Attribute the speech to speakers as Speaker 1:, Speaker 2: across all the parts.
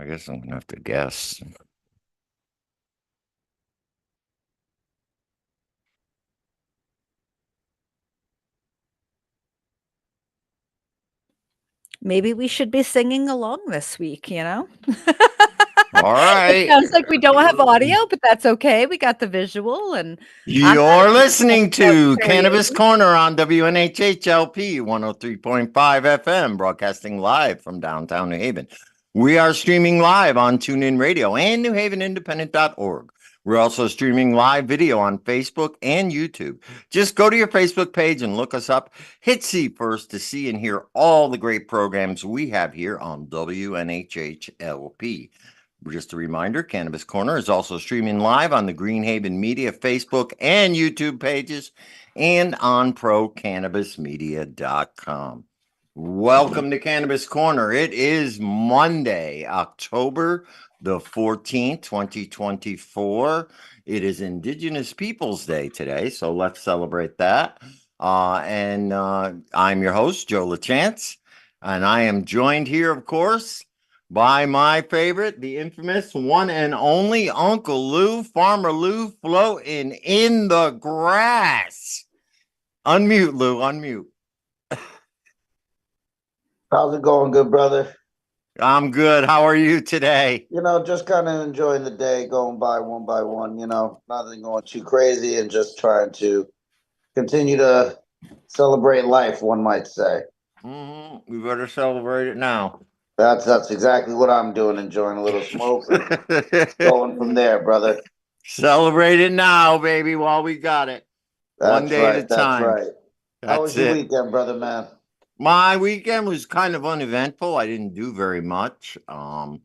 Speaker 1: I guess I'm gonna have to guess.
Speaker 2: Maybe we should be singing along this week, you know?
Speaker 1: All
Speaker 2: It
Speaker 1: right.
Speaker 2: sounds like we don't have audio, but that's okay. We got the visual, and I'm not
Speaker 1: You're listening
Speaker 2: about
Speaker 1: to Cannabis
Speaker 2: karaoke.
Speaker 1: Corner on WNHHLP 103.5 FM, broadcasting live from downtown New Haven. We are streaming live on TuneIn Radio and NewHavenIndependent.org. We're also streaming live video on Facebook and YouTube. Just go to your Facebook page and look us up. Hit see first to see and hear all the great programs we have here on WNHHLP. Just a reminder, Cannabis Corner is also streaming live on the Greenhaven Media Facebook and YouTube pages and on procannabismedia.com. Welcome to Cannabis Corner. It is Monday, October the 14th, 2024. It is Indigenous Peoples Day today, so let's celebrate that. I'm your host, Joe LaChance, and I am joined here, of course, by my favorite, the infamous one and only Uncle Lou, Farmer Lou, floating in the grass. Unmute, Lou, unmute.
Speaker 3: How's it going, good brother?
Speaker 1: I'm good. How are you today?
Speaker 3: Just kind of enjoying the day, going by one, nothing going too crazy and just trying to continue to celebrate life, one might say.
Speaker 1: We better celebrate it now.
Speaker 3: That's exactly what I'm doing, enjoying a little smoke and going from there, brother.
Speaker 1: Celebrate it now, baby, while we got it. One day at a
Speaker 3: That's
Speaker 1: time.
Speaker 3: right. How was
Speaker 1: That's
Speaker 3: your
Speaker 1: it.
Speaker 3: weekend, brother, man?
Speaker 1: My weekend was kind of uneventful. I didn't do very much. Got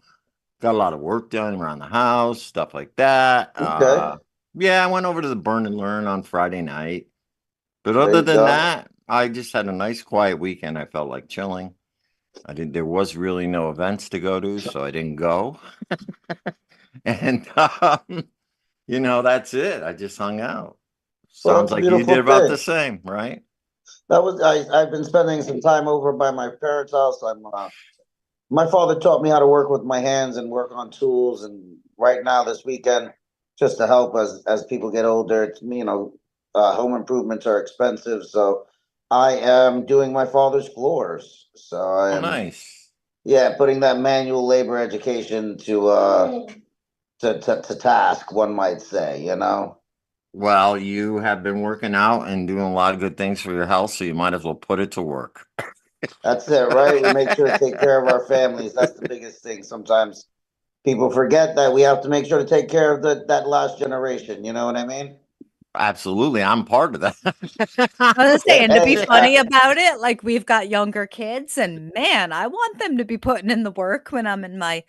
Speaker 1: a lot of work done around the house, stuff like that.
Speaker 3: Okay,
Speaker 1: Yeah, I went over to the Burn and Learn on Friday night. But
Speaker 3: there
Speaker 1: other
Speaker 3: you
Speaker 1: than
Speaker 3: go.
Speaker 1: that, I just had a nice quiet weekend. I felt like chilling. There was really no events to go to, so I didn't go. And that's it. I just hung out.
Speaker 3: Well,
Speaker 1: Sounds
Speaker 3: that's a
Speaker 1: like you did
Speaker 3: beautiful
Speaker 1: about the
Speaker 3: thing.
Speaker 1: same, right?
Speaker 3: I've been spending some time over by my parents' house. My father taught me how to work with my hands and work on tools. And right now, this weekend, just to help as people get older, home improvements are expensive. So I am doing my father's floors. So I
Speaker 1: Oh,
Speaker 3: am,
Speaker 1: nice.
Speaker 3: yeah, putting that manual labor education to task, one might say.
Speaker 1: Well, you have been working out and doing a lot of good things for your health, so you might as well put it to work.
Speaker 3: That's it, right? We make sure to take care of our families. That's the biggest thing. Sometimes people forget that we have to make sure to take care of that last generation. You know what I mean?
Speaker 1: Absolutely. I'm part of that.
Speaker 2: I was saying to be
Speaker 3: Yeah.
Speaker 2: funny about it, like we've got younger kids, and man, I want them to be putting in the work when I'm in my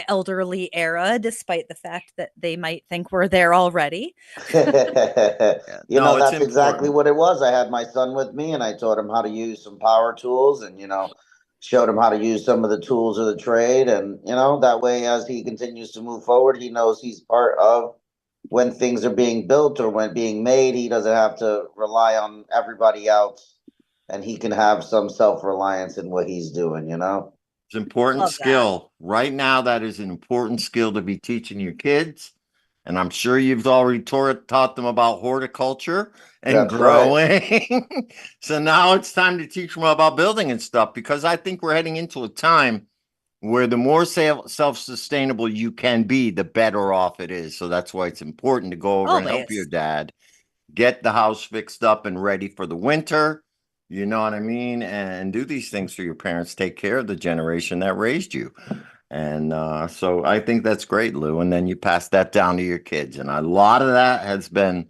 Speaker 2: elderly era, despite the fact that they might think we're there already.
Speaker 1: Yeah. No, it's
Speaker 3: That's exactly
Speaker 1: important.
Speaker 3: what it was. I had my son with me and I taught him how to use some power tools and, showed him how to use some of the tools of the trade. And, that way, as he continues to move forward, he knows he's part of when things are being built or when being made. He doesn't have to rely on everybody else and he can have some self-reliance in what he's doing.
Speaker 1: It's an important
Speaker 2: Love that.
Speaker 1: skill. Right now, that is an important skill to be teaching your kids. And I'm sure you've already taught them about horticulture and
Speaker 3: That's right.
Speaker 1: growing. So now it's time to teach them about building and stuff because I think we're heading into a time where the more self-sustainable you can be, the better off it is. So that's why it's important to go over and help your
Speaker 2: Always.
Speaker 1: dad get the house fixed up and ready for the winter. You know what I mean? And do these things for your parents. Take care of the generation that raised you. And so I think that's great, Lou. And then you pass that down to your kids. And a lot of that has been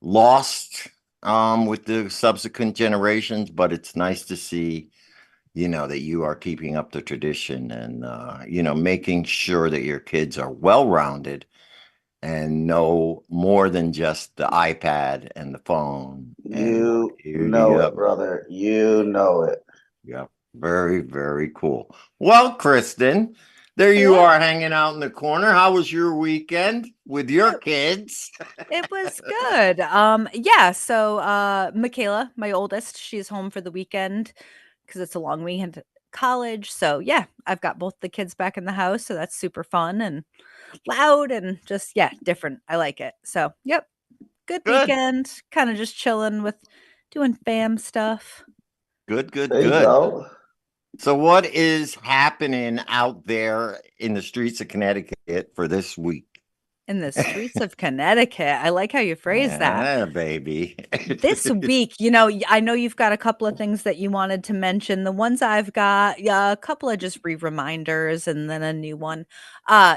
Speaker 1: lost with the subsequent generations, but it's nice to see, that you are keeping up the tradition and, making sure that your kids are well rounded and know more than just the iPad and the phone. And
Speaker 3: You know
Speaker 1: yep,
Speaker 3: it, brother. You know it.
Speaker 1: yep, very, very cool. Well, Kristen, there you
Speaker 2: Hello.
Speaker 1: are hanging out in the corner. How was your weekend with your
Speaker 2: It,
Speaker 1: kids?
Speaker 2: it was good. Yeah, so Michaela, my oldest, she's home for the weekend because it's a long weekend college. So yeah, I've got both the kids back in the house. So that's super fun and loud and just, yeah, different. I like it. So, yep. Good
Speaker 1: Good,
Speaker 2: weekend. Kind of just chilling with doing fam stuff.
Speaker 1: good, good,
Speaker 3: There you
Speaker 1: good.
Speaker 3: go.
Speaker 1: So, what is happening out there in the streets of Connecticut for this week?
Speaker 2: In the streets of Connecticut. I like how you phrase that.
Speaker 1: Yeah, baby.
Speaker 2: This week, I know you've got a couple of things that you wanted to mention. The ones I've got, yeah, a couple of just reminders and then a new one.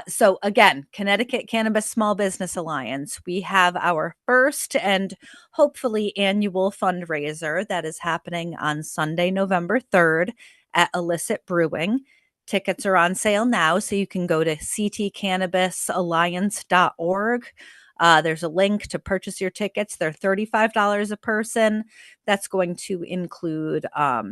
Speaker 2: So again, Connecticut Cannabis Small Business Alliance. We have our first and hopefully annual fundraiser that is happening on Sunday, November 3rd at Illicit Brewing. Tickets are on sale now, so you can go to ctcannabisalliance.org. There's a link to purchase your tickets. They're $35 a person. That's going to include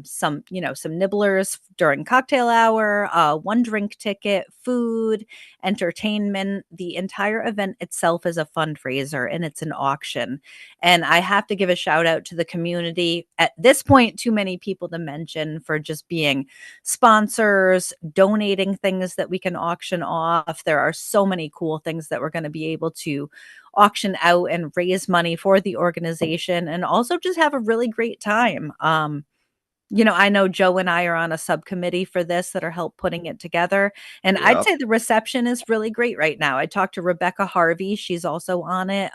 Speaker 2: some nibblers during cocktail hour, one drink ticket, food, entertainment. The entire event itself is a fundraiser and it's an auction. And I have to give a shout out to the community. At this point, too many people to mention for just being sponsors, donating things that we can auction off. There are so many cool things that we're going to be able to auction out and raise money for the organization and also just have a really great time. I know Joe and I are on a subcommittee for this that are help putting it together. And I'd
Speaker 1: Yep.
Speaker 2: say the reception is really great right now. I talked to Rebecca Harvey. She's also on it.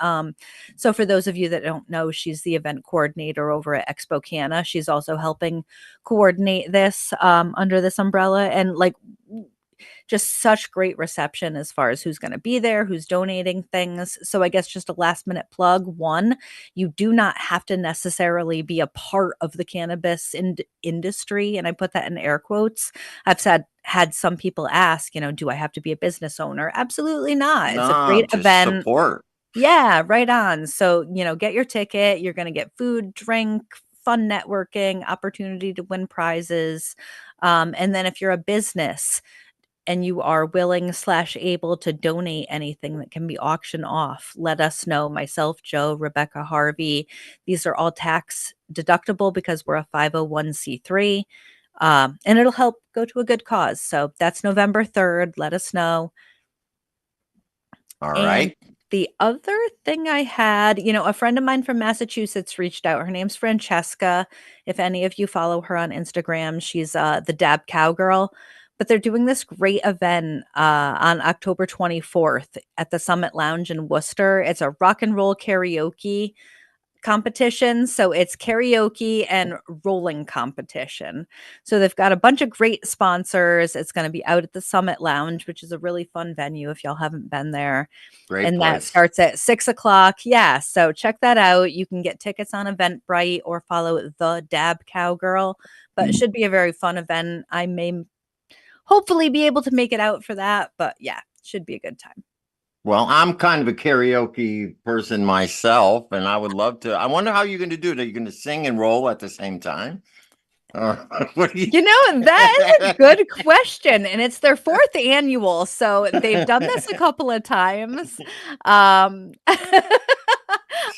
Speaker 2: So for those of you that don't know, she's the event coordinator over at Expo Canna. She's also helping coordinate this under this umbrella. And like just such great reception as far as who's going to be there, who's donating things. So I guess just a last minute plug. One, you do not have to necessarily be a part of the cannabis industry. And I put that in air quotes. I've had some people ask, do I have to be a business owner? Absolutely not. It's a
Speaker 1: No,
Speaker 2: great
Speaker 1: just
Speaker 2: event.
Speaker 1: support.
Speaker 2: Yeah, right on. So, get your ticket. You're going to get food, drink, fun networking, opportunity to win prizes. And then if you're a business, and you are willing / able to donate anything that can be auctioned off, let us know. Myself, Joe, Rebecca Harvey. These are all tax deductible because we're a 501c3. And it'll help go to a good cause. So that's November 3rd. Let us know.
Speaker 1: All
Speaker 2: And
Speaker 1: right.
Speaker 2: the other thing I had, a friend of mine from Massachusetts reached out. Her name's Francesca. If any of you follow her on Instagram, she's the Dab Cowgirl. But they're doing this great event on October 24th at the Summit Lounge in Worcester. It's a rock and roll karaoke competition. So it's karaoke and rolling competition. So they've got a bunch of great sponsors. It's going to be out at the Summit Lounge, which is a really fun venue if y'all haven't been there.
Speaker 1: Great
Speaker 2: And that
Speaker 1: place.
Speaker 2: starts at 6:00. Yeah. So check that out. You can get tickets on Eventbrite or follow the Dab Cowgirl. But it should be a very fun event. I may hopefully be able to make it out for that. But yeah, should be a good time.
Speaker 1: Well, I'm kind of a karaoke person myself, and I would love to. I wonder how you're going to do it. Are you going to sing and roll at the same time? What do you?
Speaker 2: That is a good question. And it's their 4th annual. So they've done this a couple of times. I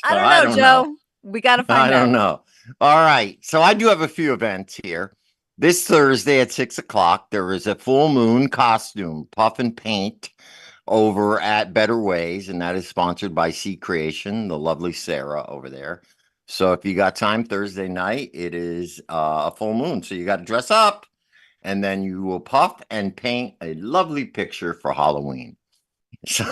Speaker 1: So
Speaker 2: don't
Speaker 1: I
Speaker 2: know,
Speaker 1: don't know.
Speaker 2: Joe. We got to
Speaker 1: I
Speaker 2: find
Speaker 1: don't
Speaker 2: out.
Speaker 1: know. All right. So I do have a few events here. This Thursday at 6:00, there is a full moon costume, puff and paint over at Better Ways, and that is sponsored by Sea Creation, the lovely Sarah over there. So if you got time Thursday night, it is a full moon. So you got to dress up and then you will puff and paint a lovely picture for Halloween. So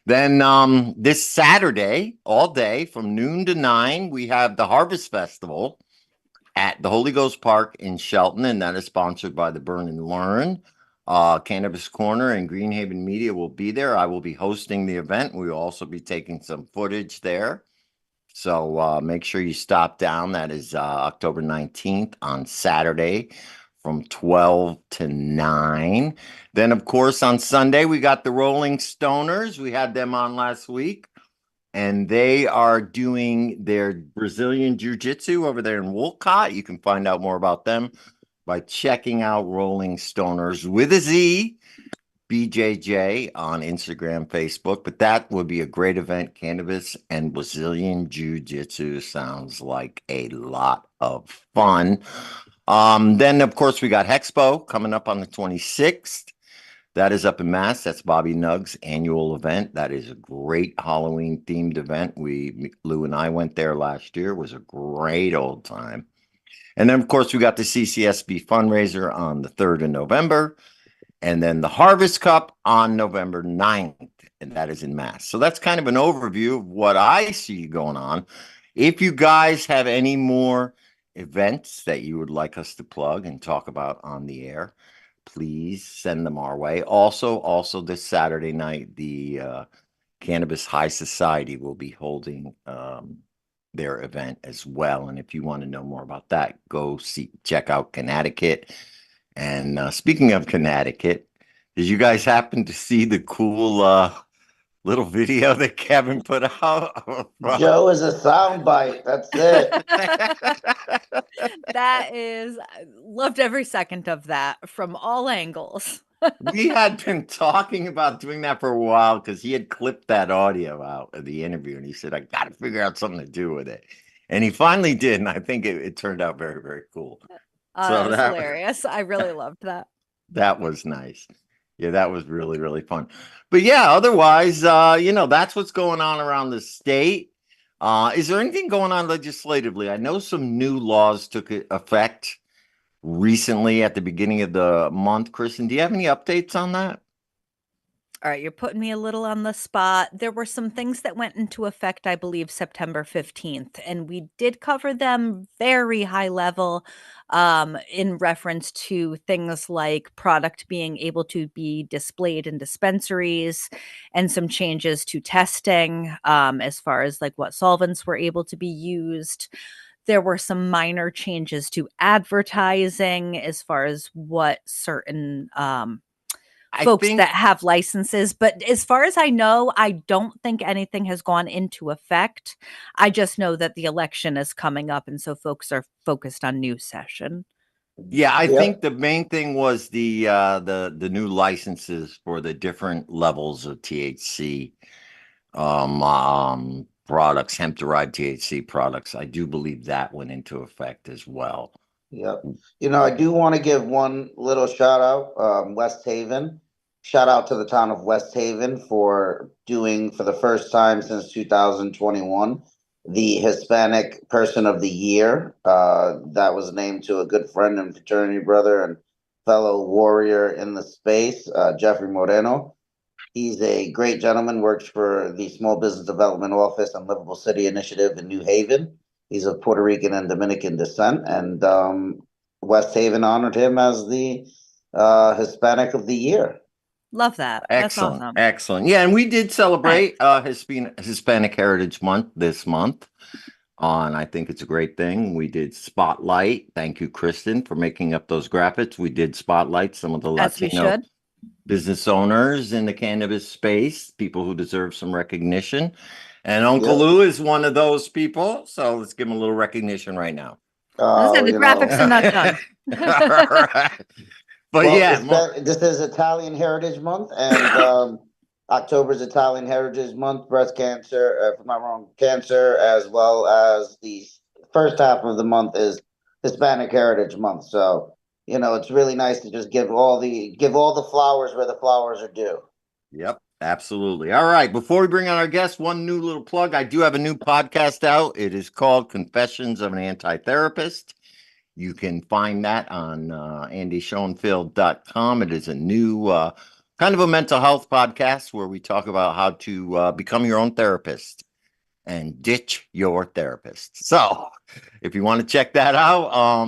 Speaker 1: then this Saturday, all day from noon to 9, we have the Harvest Festival at the Holy Ghost Park in Shelton, and that is sponsored by the Burn and Learn. Cannabis Corner and Greenhaven Media will be there. I will be hosting the event. We will also be taking some footage there. So make sure you stop down. That is October 19th on Saturday from 12 to 9. Then, of course, on Sunday, we got the Rolling Stoners. We had them on last week, and they are doing their Brazilian Jiu-Jitsu over there in Wolcott. You can find out more about them by checking out Rolling Stoners with a Z, BJJ on Instagram, Facebook. But that would be a great event. Cannabis and Brazilian Jiu-Jitsu sounds like a lot of fun. Then of course we got Hexpo coming up on the 26th. That is up in Mass. That's Bobby Nugg's annual event. That is a great Halloween themed event. Lou and I went there last year. It was a great old time. And then of course we got the CCSB fundraiser on the 3rd of November. And then the Harvest Cup on November 9th, and that is in Mass. So that's kind of an overview of what I see going on. If you guys have any more events that you would like us to plug and talk about on the air, please send them our way. Also this Saturday night, the Cannabis High Society will be holding their event as well. And if you want to know more about that, check out Connecticut. And speaking of Connecticut, did you guys happen to see the cool little video that Kevin put out?
Speaker 3: Joe is a soundbite. That's it.
Speaker 2: That is, I loved every second of that from all angles.
Speaker 1: We had been talking about doing that for a while because he had clipped that audio out of the interview and he said, I got to figure out something to do with it. And he finally did. And I think it turned out very, very cool.
Speaker 2: That was hilarious. I really loved that.
Speaker 1: That was nice. Yeah, that was really, really fun. But yeah, otherwise, that's what's going on around the state. Is there anything going on legislatively? I know some new laws took effect recently at the beginning of the month. Kristen, do you have any updates on that?
Speaker 2: All right, you're putting me a little on the spot. There were some things that went into effect, I believe, September 15th, and we did cover them very high level in reference to things like product being able to be displayed in dispensaries and some changes to testing as far as like what solvents were able to be used. There were some minor changes to advertising as far as what certain folks that have licenses, but as far as I know, I don't think anything has gone into effect. I just know that the election is coming up, and so folks are focused on news session.
Speaker 1: Yeah, I think the main thing was the new licenses for the different levels of THC products, hemp derived THC products. I do believe that went into effect as well.
Speaker 3: Yep. I do want to give one little shout out, West Haven. Shout out to the town of West Haven for doing, for the first time since 2021, the Hispanic Person of the Year. That was named to a good friend and fraternity brother and fellow warrior in the space, Jeffrey Moreno. He's a great gentleman, works for the Small Business Development Office and Livable City Initiative in New Haven. He's of Puerto Rican and Dominican descent, and West Haven honored him as the Hispanic of the Year.
Speaker 2: Love that.
Speaker 1: Excellent.
Speaker 2: That's awesome.
Speaker 1: Excellent. Yeah, and we did celebrate Hispanic Heritage Month this month. And I think it's a great thing. We did Spotlight. Thank you, Kristen, for making up those graphics. We did Spotlight some of the Latino business owners in the cannabis space, people who deserve some recognition. And Uncle Lou is one of those people. So let's give him a little recognition right now.
Speaker 2: The graphics are not done.
Speaker 1: But
Speaker 3: this is Italian Heritage Month, and October is Italian Heritage Month, breast cancer, if I'm not wrong, cancer, as well as the first half of the month is Hispanic Heritage Month. So, it's really nice to just give all the flowers where the flowers are due.
Speaker 1: Yep, absolutely. All right. Before we bring on our guest, one new little plug. I do have a new podcast out. It is called Confessions of an Anti-Therapist. You can find that on andyschoenfeld.com. It is a new kind of a mental health podcast where we talk about how to become your own therapist and ditch your therapist. So if you want to check that out,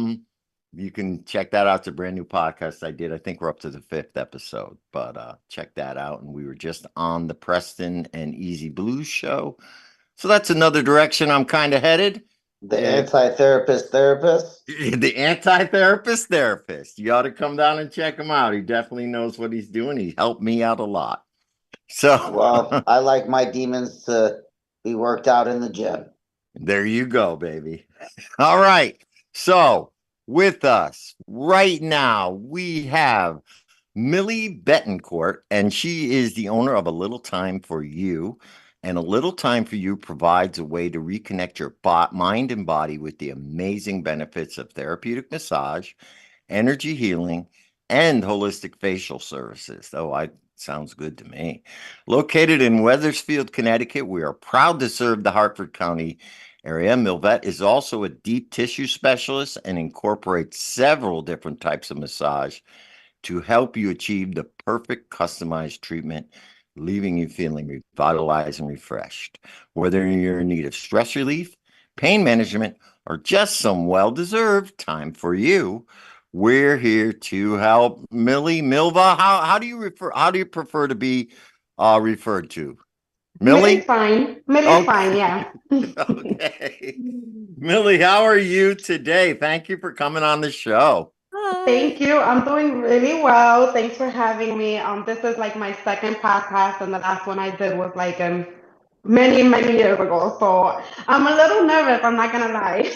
Speaker 1: you can check that out. It's a brand new podcast I did. I think we're up to the 5th episode, but check that out. And we were just on the Preston and Easy Blues show. So that's another direction I'm kind of headed.
Speaker 3: The anti-therapist therapist?
Speaker 1: The anti-therapist therapist. You ought to come down and check him out. He definitely knows what he's doing. He helped me out a lot. So,
Speaker 3: well, I like my demons to be worked out in the gym.
Speaker 1: There you go, baby. All right. So, with us right now, we have Millie Betancourt, and she is the owner of A Little Time for You. and a little time for you provides a way to reconnect your mind and body with the amazing benefits of therapeutic massage, energy healing, and holistic facial services. Oh, I sounds good to me. Located in Wethersfield, Connecticut, we are proud to serve the Hartford County area. Milvet is also a deep tissue specialist and incorporates several different types of massage to help you achieve the perfect customized treatment, leaving you feeling revitalized and refreshed. Whether you're in need of stress relief, pain management, or just some well-deserved time for you, we're here to help. Milva, how do you prefer to be referred to?
Speaker 4: Millie's
Speaker 1: Millie?
Speaker 4: fine. Millie's fine,
Speaker 1: Okay.
Speaker 4: yeah.
Speaker 1: Okay. Millie, how are you today? Thank you for coming on the show.
Speaker 4: Thank
Speaker 2: Hi.
Speaker 4: you. I'm doing really well. Thanks for having me. This is like my second podcast, and the last one I did was like many, many years ago. So I'm a little nervous, I'm not gonna lie.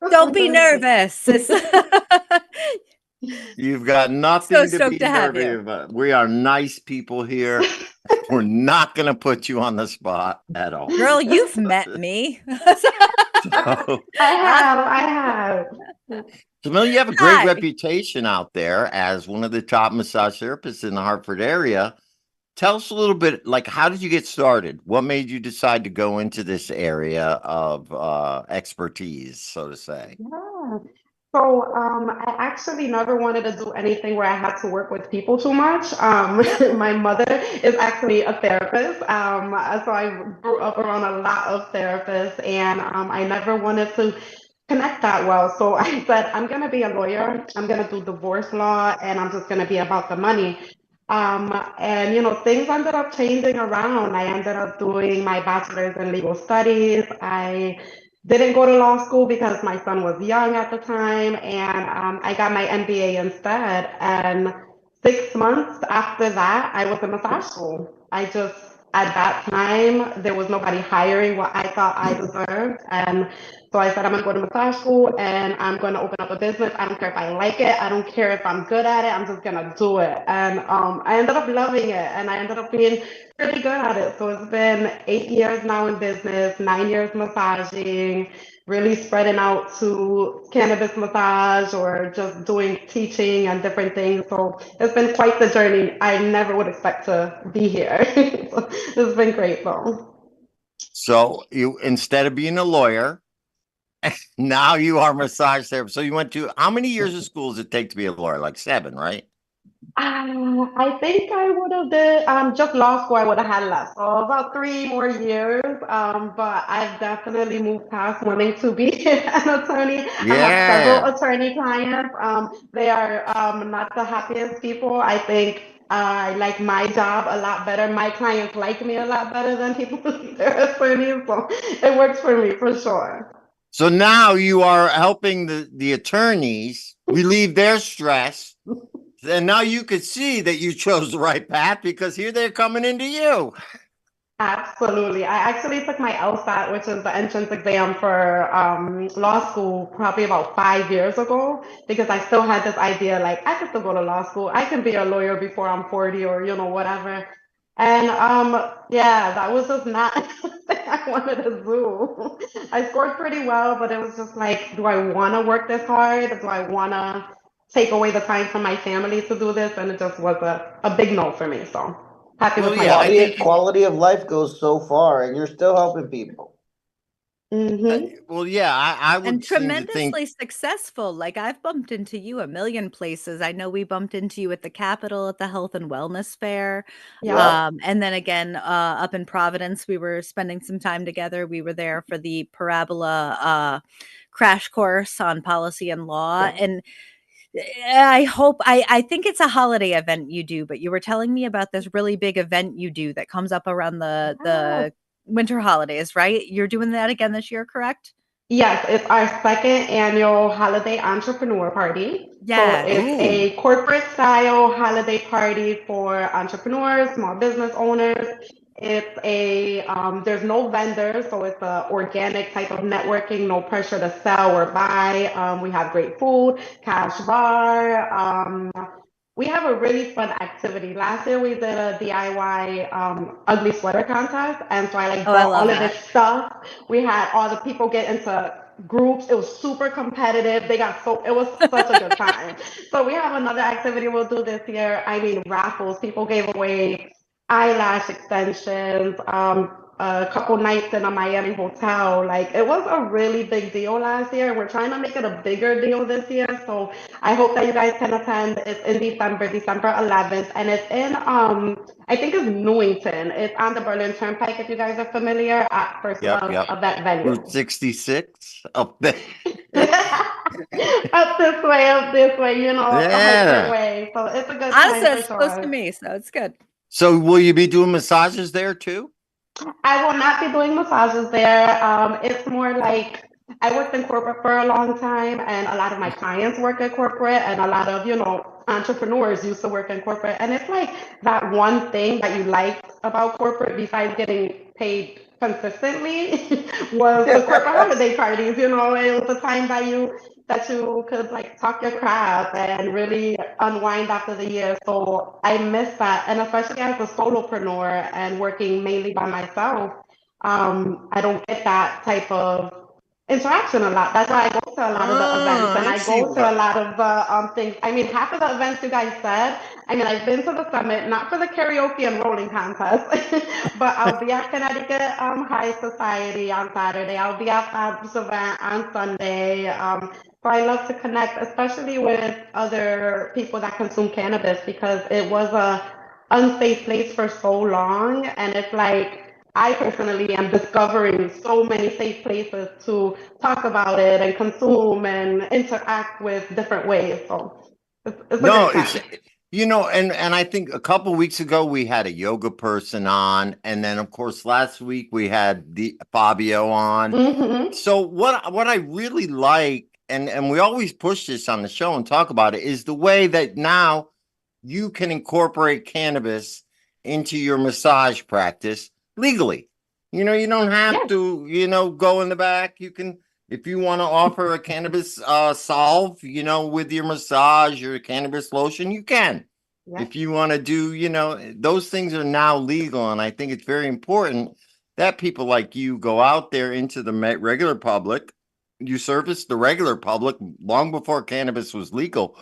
Speaker 2: Don't be nervous.
Speaker 1: You've got
Speaker 2: So
Speaker 1: nothing to
Speaker 2: stoked
Speaker 1: be
Speaker 2: to have you.
Speaker 1: nervous about. We are nice people here. We're not going to put you on the spot at all.
Speaker 2: Girl, you've met me.
Speaker 1: So,
Speaker 4: I have.
Speaker 1: Camille, you have a great
Speaker 2: Hi.
Speaker 1: reputation out there as one of the top massage therapists in the Hartford area. Tell us a little bit, like, how did you get started? What made you decide to go into this area of expertise, so to say?
Speaker 4: Yeah. So I actually never wanted to do anything where I had to work with people too much. My mother is actually a therapist, so I grew up around a lot of therapists, and I never wanted to connect that well. So I said, I'm gonna be a lawyer. I'm gonna do divorce law, and I'm just gonna be about the money. And things ended up changing around. I ended up doing my bachelor's in legal studies. I didn't go to law school because my son was young at the time, and I got my MBA instead. And 6 months after that, I was in massage school. At that time, there was nobody hiring what I thought I deserved. And so I said, I'm going to go to massage school and I'm going to open up a business. I don't care if I like it. I don't care if I'm good at it. I'm just going to do it. And I ended up loving it, and I ended up being pretty good at it. So it's been 8 years now in business, 9 years massaging, really spreading out to cannabis massage or just doing teaching and different things. So it's been quite the journey. I never would expect to be here. So it's been great though.
Speaker 1: So you, instead of being a lawyer, now you are a massage therapist. So you went to, how many years of school does it take to be a lawyer? Like 7, right?
Speaker 4: I think I would have did just law school. I would have had less, so about 3 more years. But I've definitely moved past wanting to be an attorney. I have several
Speaker 1: Yeah.
Speaker 4: attorney clients. They are not the happiest people. I think I like my job a lot better. My clients like me a lot better than people who are attorneys. So it works for me for sure.
Speaker 1: So now you are helping the attorneys relieve their stress. And now you could see that you chose the right path because here they're coming into you.
Speaker 4: Absolutely. I actually took my LSAT, which is the entrance exam for law school, probably about 5 years ago, because I still had this idea like I could still go to law school. I can be a lawyer before I'm 40 or whatever. And yeah, that was just not something I wanted to do. I scored pretty well, but it was just like, do I want to work this hard? Do I want to take away the time from my family to do this? And it just was a big no for me. So happy
Speaker 1: Well,
Speaker 4: with my
Speaker 1: yeah, I
Speaker 4: choice.
Speaker 1: think
Speaker 3: Quality of life goes so far, and you're still helping people.
Speaker 1: well, yeah, I
Speaker 2: And
Speaker 1: would seem to think,
Speaker 2: tremendously successful. Like I've bumped into you a million places. I know we bumped into you at the Capitol at the Health and Wellness Fair.
Speaker 4: Yeah.
Speaker 2: And then again, up in Providence, we were spending some time together. We were there for the Parabola crash course on policy and law. And I think it's a holiday event you do, but you were telling me about this really big event you do that comes up around
Speaker 4: Yeah.
Speaker 2: the winter holidays, right? You're doing that again this year, correct?
Speaker 4: Yes, it's our second annual holiday entrepreneur party. So it's
Speaker 2: Yes.
Speaker 1: ooh,
Speaker 4: a corporate style holiday party for entrepreneurs, small business owners. There's no vendors, so it's a organic type of networking, no pressure to sell or buy. We have great food, cash bar. we have a really fun activity. Last year we did a DIY ugly sweater contest, and so I like
Speaker 2: Oh, I
Speaker 4: bought
Speaker 2: love
Speaker 4: all of this
Speaker 2: that.
Speaker 4: stuff. We had all the people get into groups. It was super competitive. It was such a good time. So we have another activity we'll do this year. I mean, raffles. People gave away eyelash extensions, a couple nights in a Miami hotel. Like it was a really big deal last year. We're trying to make it a bigger deal this year. So I hope that you guys can attend. It's in December, December 11th, and it's in I think it's Newington. It's on the Berlin Turnpike if you guys are familiar at first
Speaker 1: Yep, yep.
Speaker 4: of that venue.
Speaker 1: Route 66 up there.
Speaker 4: Up this way, the Hartford
Speaker 1: Yeah.
Speaker 4: way. So it's a good
Speaker 2: Honestly,
Speaker 4: time for
Speaker 2: it's close to
Speaker 4: sure.
Speaker 2: me, so it's good.
Speaker 1: So will you be doing massages there too?
Speaker 4: I will not be doing massages there. It's more like I worked in corporate for a long time, and a lot of my clients work at corporate, and a lot of, entrepreneurs used to work in corporate. And it's like that one thing that you liked about corporate, besides getting paid consistently, was the corporate holiday parties. It was the time that you could like talk your crap and really unwind after the year. So I miss that. And especially as a solopreneur and working mainly by myself, I don't get that type of interaction a lot. That's why I go to a lot of the events
Speaker 1: Oh,
Speaker 4: and
Speaker 1: I
Speaker 4: I
Speaker 1: see
Speaker 4: go to a
Speaker 1: what.
Speaker 4: lot of the things. I mean, half of the events you guys said, I mean, I've been to the summit, not for the karaoke and rolling contest, but I'll be at Connecticut High Society on Saturday. I'll be at Fab's event on Sunday. So I love to connect, especially with other people that consume cannabis because it was a unsafe place for so long, and it's like I personally am discovering so many safe places to talk about it and consume and interact with different ways. So it's a
Speaker 1: No,
Speaker 4: great
Speaker 1: it's
Speaker 4: time.
Speaker 1: and I think a couple weeks ago we had a yoga person on, and then of course last week we had the Fabio on.
Speaker 4: Hmm.
Speaker 1: So what I really like, and we always push this on the show and talk about it, is the way that now you can incorporate cannabis into your massage practice legally. You don't have
Speaker 4: Yes.
Speaker 1: to, go in the back. You can, if you want to offer a cannabis solve, with your massage or cannabis lotion, you can.
Speaker 4: Yes.
Speaker 1: If you want to do, those things are now legal. And I think it's very important that people like you go out there into the regular public. You service the regular public long before cannabis was legal,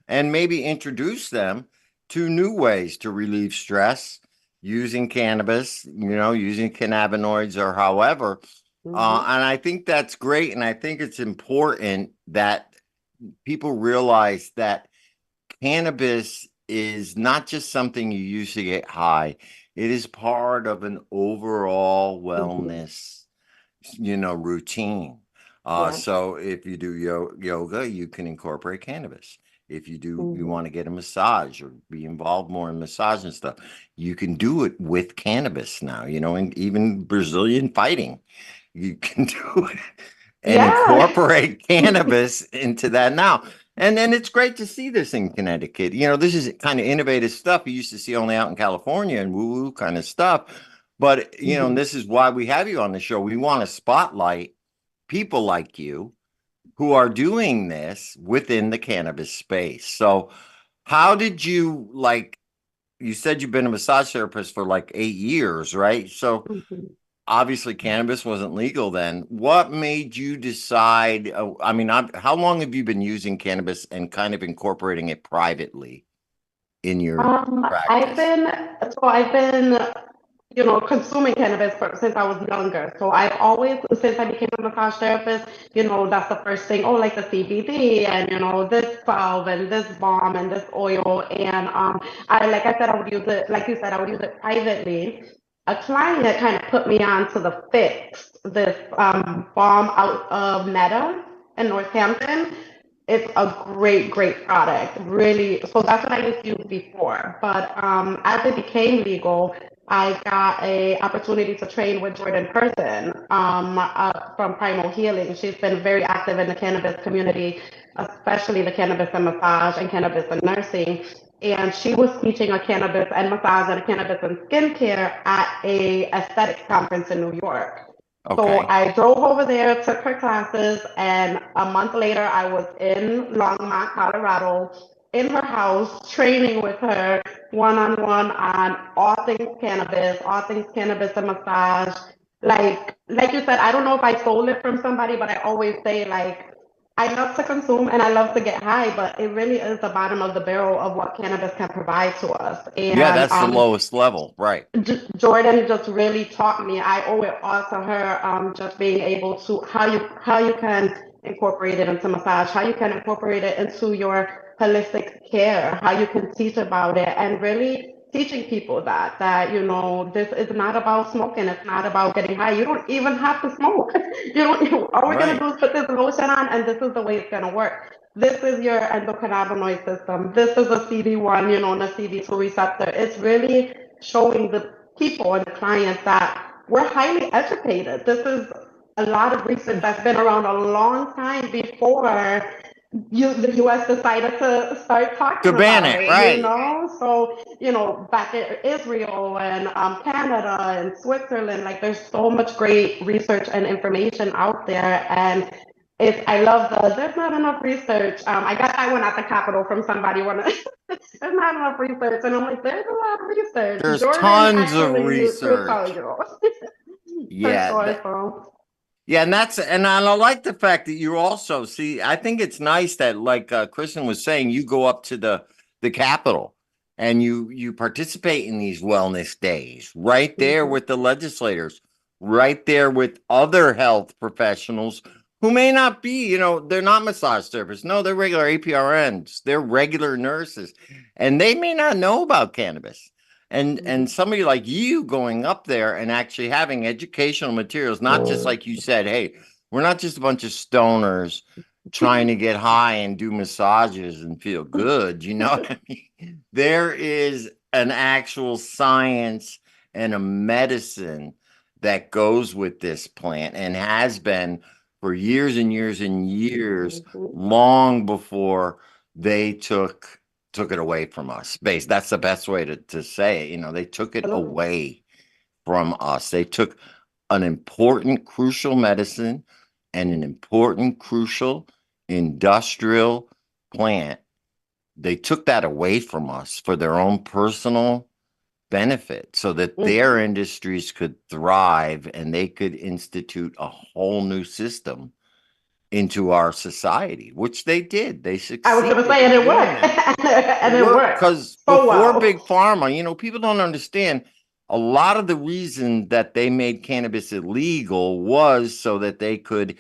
Speaker 1: and maybe introduce them to new ways to relieve stress using cannabis, using cannabinoids or however.
Speaker 4: Hmm.
Speaker 1: And I think that's great. And I think it's important that people realize that cannabis is not just something you use to get high, it is part of an overall
Speaker 4: Hmm.
Speaker 1: wellness, routine.
Speaker 4: Yeah.
Speaker 1: So if you do yoga, you can incorporate cannabis. If you
Speaker 4: Hmm.
Speaker 1: want to get a massage or be involved more in massage and stuff, you can do it with cannabis now, and even Brazilian fighting, you can do it and
Speaker 4: Yeah.
Speaker 1: incorporate cannabis into that now. And then it's great to see this in Connecticut. This is kind of innovative stuff you used to see only out in California and woo-woo kind of stuff. But, and
Speaker 4: Hmm.
Speaker 1: this is why we have you on the show. We want to spotlight people like you who are doing this within the cannabis space. So, how did you you said you've been a massage therapist for like 8 years, right? So,
Speaker 4: Hmm.
Speaker 1: obviously cannabis wasn't legal then. What made you decide? I mean, how long have you been using cannabis and kind of incorporating it privately in your practice?
Speaker 4: I've been consuming cannabis since I was younger. So I've always, since I became a massage therapist, that's the first thing. Oh, like the CBD and this salve and this balm and this oil. And like I said, I would use it. Like you said, I would use it privately. A client that kind of put me on to the Fix, this balm out of Meta in Northampton. It's a great, great product. Really. So that's what I used to use before. But as it became legal, I got a opportunity to train with Jordan Person from Primal Healing. She's been very active in the cannabis community, especially the cannabis and massage and cannabis and nursing. And she was teaching a cannabis and massage and a cannabis and skincare at a aesthetics conference in New York. So
Speaker 1: Okay.
Speaker 4: I drove over there, took her classes, and a month later I was in Longmont, Colorado, in her house, training with her one-on-one on all things cannabis and massage. Like you said, I don't know if I stole it from somebody, but I always say like I love to consume and I love to get high, but it really is the bottom of the barrel of what cannabis can provide to us.
Speaker 1: Yeah,
Speaker 4: And
Speaker 1: that's the lowest level, right?
Speaker 4: Jordan just really taught me. I owe it all to her. Just being able to how you can incorporate it into massage, how you can incorporate it into your holistic care, how you can teach about it, and really teaching people that this is not about smoking. It's not about getting high. You don't even have to smoke. You don't. All we're gonna
Speaker 1: Right.
Speaker 4: do is put this lotion on, and this is the way it's gonna work. This is your endocannabinoid system. This is a CD1, and a CD2 receptor. It's really showing the people and the clients that we're highly educated. This is a lot of research that's been around a long time before the US decided to start
Speaker 1: To
Speaker 4: talking
Speaker 1: ban
Speaker 4: about
Speaker 1: it,
Speaker 4: it,
Speaker 1: right.
Speaker 4: So, back in Israel and Canada and Switzerland, like there's so much great research and information out there. And I love there's not enough research. I got that one at the Capitol from somebody when there's not enough research. And I'm like, there's a lot of research.
Speaker 1: There's
Speaker 4: Jordan
Speaker 1: tons of
Speaker 4: actually will tell
Speaker 1: research.
Speaker 4: you. For
Speaker 1: Yeah,
Speaker 4: sure. So,
Speaker 1: yeah, and I like the fact that you also see. I think it's nice that, like Kristen was saying, you go up to the Capitol and you participate in these wellness days right there
Speaker 4: mhm.
Speaker 1: with the legislators, right there with other health professionals who may not be, they're not massage therapists. No, they're regular APRNs. They're regular nurses, and they may not know about cannabis. And
Speaker 4: Mhm.
Speaker 1: somebody like you going up there and actually having educational materials, not just like you said, hey, we're not just a bunch of stoners trying to get high and do massages and feel good. You know what I mean? There is an actual science and a medicine that goes with this plant and has been for years and years and years,
Speaker 4: Mhm.
Speaker 1: long before they took it away from us. That's the best way to say it. They took it
Speaker 4: Absolutely.
Speaker 1: away from us. They took an important, crucial medicine and an important, crucial industrial plant. They took that away from us for their own personal benefit so that their
Speaker 4: Mhm.
Speaker 1: industries could thrive and they could institute a whole new system into our society, which they did. They
Speaker 4: I was gonna
Speaker 1: succeeded
Speaker 4: say, and
Speaker 1: in
Speaker 4: it
Speaker 1: doing
Speaker 4: worked,
Speaker 1: that. It
Speaker 4: and it
Speaker 1: worked
Speaker 4: worked
Speaker 1: because
Speaker 4: so
Speaker 1: before
Speaker 4: well.
Speaker 1: Big Pharma, people don't understand a lot of the reason that they made cannabis illegal was so that they could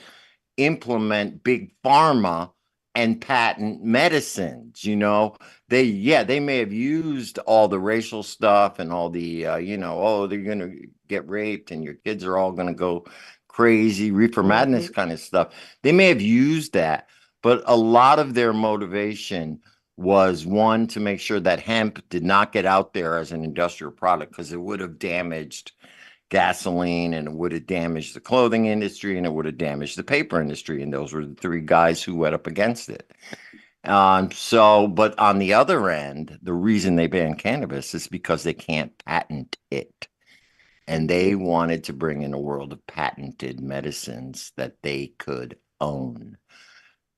Speaker 1: implement big pharma and patent medicines. They may have used all the racial stuff and all the oh, they're going to get raped and your kids are all going to go crazy, reefer madness
Speaker 4: Mhm.
Speaker 1: kind of stuff. They may have used that, but a lot of their motivation was, one, to make sure that hemp did not get out there as an industrial product because it would have damaged gasoline and it would have damaged the clothing industry and it would have damaged the paper industry. And those were the three guys who went up against it. But on the other end, the reason they banned cannabis is because they can't patent it. And they
Speaker 4: Mhm.
Speaker 1: wanted to bring in a world of patented medicines that they could own.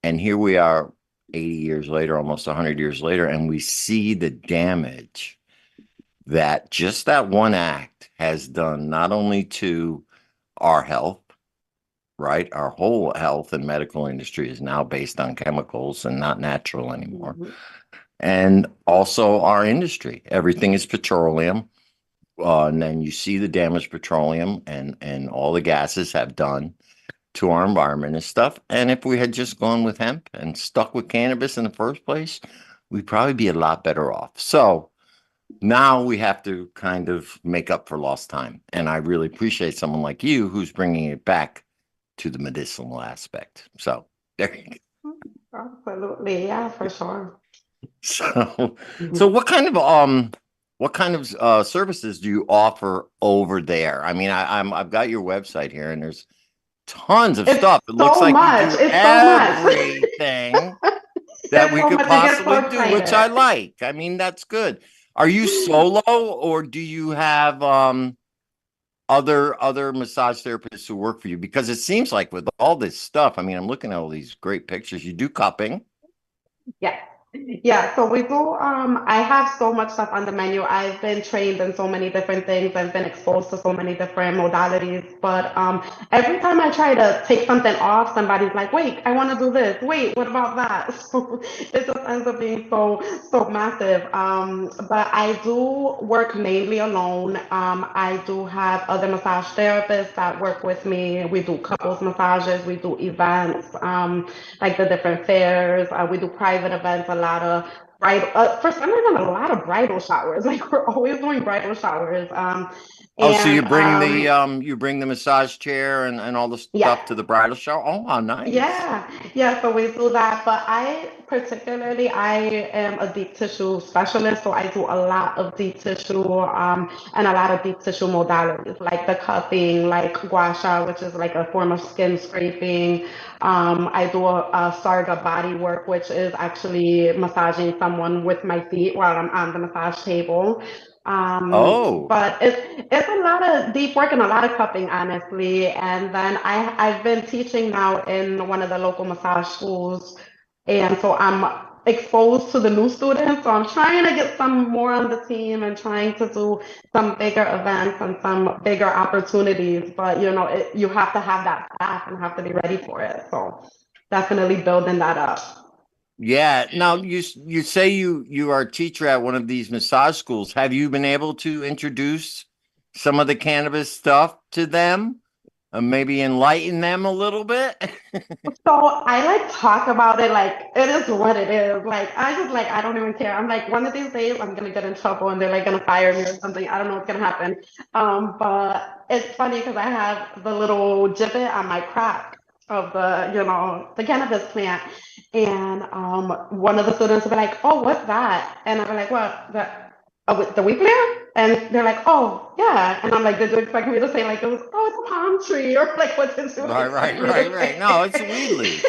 Speaker 1: And here we are 80 years later, almost 100 years later, and we see the damage that just that one act has done not only to our health, right? Our whole health and medical industry is now based on chemicals and not natural anymore.
Speaker 4: Mhm.
Speaker 1: And also our industry, everything is petroleum. And then you see the damage petroleum and all the gases have done to our environment and stuff. And if we had just gone with hemp and stuck with cannabis in the first place, we'd probably be a lot better off. So now we have to kind of make up for lost time. And I really appreciate someone like you who's bringing it back to the medicinal aspect. So there you go.
Speaker 4: Absolutely, yeah, for sure.
Speaker 1: So, so
Speaker 4: Mhm.
Speaker 1: what kind of services do you offer over there? I mean, I've got your website here and there's tons of
Speaker 4: It's
Speaker 1: stuff. It looks
Speaker 4: so
Speaker 1: like you
Speaker 4: much.
Speaker 1: do
Speaker 4: It's so much.
Speaker 1: everything that
Speaker 4: It's
Speaker 1: we
Speaker 4: so
Speaker 1: could
Speaker 4: much. I get so
Speaker 1: possibly do, which I
Speaker 4: excited.
Speaker 1: like. I mean, that's good. Are you solo or do you have other massage therapists who work for you? Because it seems like with all this stuff, I mean, I'm looking at all these great pictures. You do cupping.
Speaker 4: Yeah. Yeah, so we do. I have so much stuff on the menu. I've been trained in so many different things. I've been exposed to so many different modalities. But every time I try to take something off, somebody's like, "Wait, I want to do this. Wait, what about that?" So it just ends up being so massive. But I do work mainly alone. I do have other massage therapists that work with me. We do couples massages. We do events. Like the different fairs. We do private events, a lot of bridal, for some reason, a lot of bridal showers. Like we're always doing bridal showers.
Speaker 1: Oh, so
Speaker 4: And
Speaker 1: you bring the massage chair and all the stuff
Speaker 4: yeah.
Speaker 1: to the bridal shower? Oh, how nice.
Speaker 4: Yeah, yeah, so we do that. But I am a deep tissue specialist, so I do a lot of deep tissue and a lot of deep tissue modalities, like the cupping, like gua sha, which is like a form of skin scraping. I do a Sarga body work, which is actually massaging someone with my feet while I'm on the massage table.
Speaker 1: Oh,
Speaker 4: But it's a lot of deep work and a lot of cupping, honestly. And then I've been teaching now in one of the local massage schools, and so I'm exposed to the new students. So I'm trying to get some more on the team and trying to do some bigger events and some bigger opportunities. But you have to have that staff and have to be ready for it. So definitely building that up.
Speaker 1: yeah. Now you say you are a teacher at one of these massage schools. Have you been able to introduce some of the cannabis stuff to them? Maybe enlighten them a little bit?
Speaker 4: So I like talk about it like it is what it is. Like I just like I don't even care. I'm like one of these days I'm gonna get in trouble and they're like gonna fire me or something. I don't know what's gonna happen. But it's funny because I have the little gibbet on my crack of the cannabis plant, and one of the students will be like, "Oh, what's that?" And I'll be like, "What? The weed plant?" And they're like, "Oh, yeah." And I'm like, "Did you expect me to say like it was? Oh, it's a palm tree," or like, "What did you
Speaker 1: Right, right,
Speaker 4: expect me to
Speaker 1: right, right. No, it's a weed
Speaker 4: say?"
Speaker 1: leaf.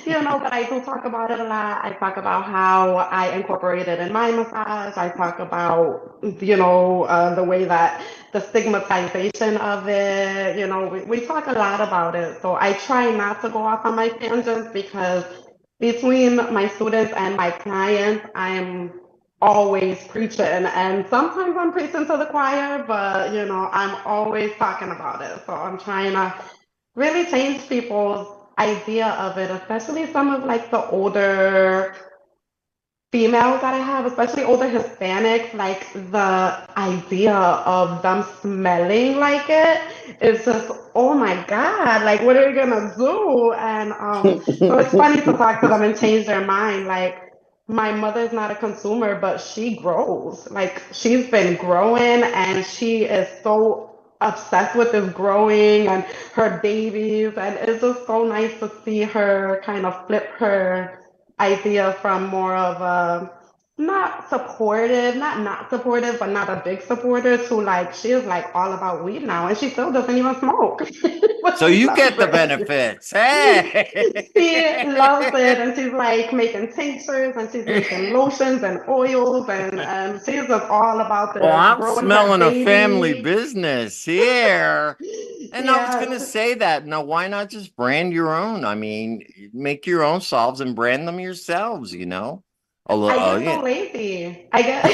Speaker 4: But I do talk about it a lot. I talk about how I incorporate it in my massage. I talk about, the way that the stigmatization of it, we talk a lot about it. So I try not to go off on my tangents because between my students and my clients, I'm always preaching. And sometimes I'm preaching to the choir, but, I'm always talking about it. So I'm trying to really change people's idea of it, especially some of like the older females that I have, especially older Hispanics, like the idea of them smelling like it is just, oh my God, like what are you gonna do? And so it's funny to talk to them and change their mind. Like my mother's not a consumer, but she grows. Like she's been growing and she is so obsessed with this growing and her babies. And it's just so nice to see her kind of flip her idea from more of a not supportive, but not a big supporter to like she is like all about weed now, and she still doesn't even smoke, but
Speaker 1: So
Speaker 4: she
Speaker 1: you
Speaker 4: loves
Speaker 1: get the
Speaker 4: it.
Speaker 1: benefits. Hey.
Speaker 4: She loves it, and she's like making tinctures, and she's making lotions and oils, and she's just all about
Speaker 1: Well,
Speaker 4: this,
Speaker 1: I'm
Speaker 4: growing her
Speaker 1: smelling a family
Speaker 4: baby.
Speaker 1: business here. And I was going to
Speaker 4: Yeah,
Speaker 1: say that. Now, why not just brand your own? I mean, make your own solves and brand them yourselves, you know?
Speaker 4: I get
Speaker 1: Yeah.
Speaker 4: so lazy. I get.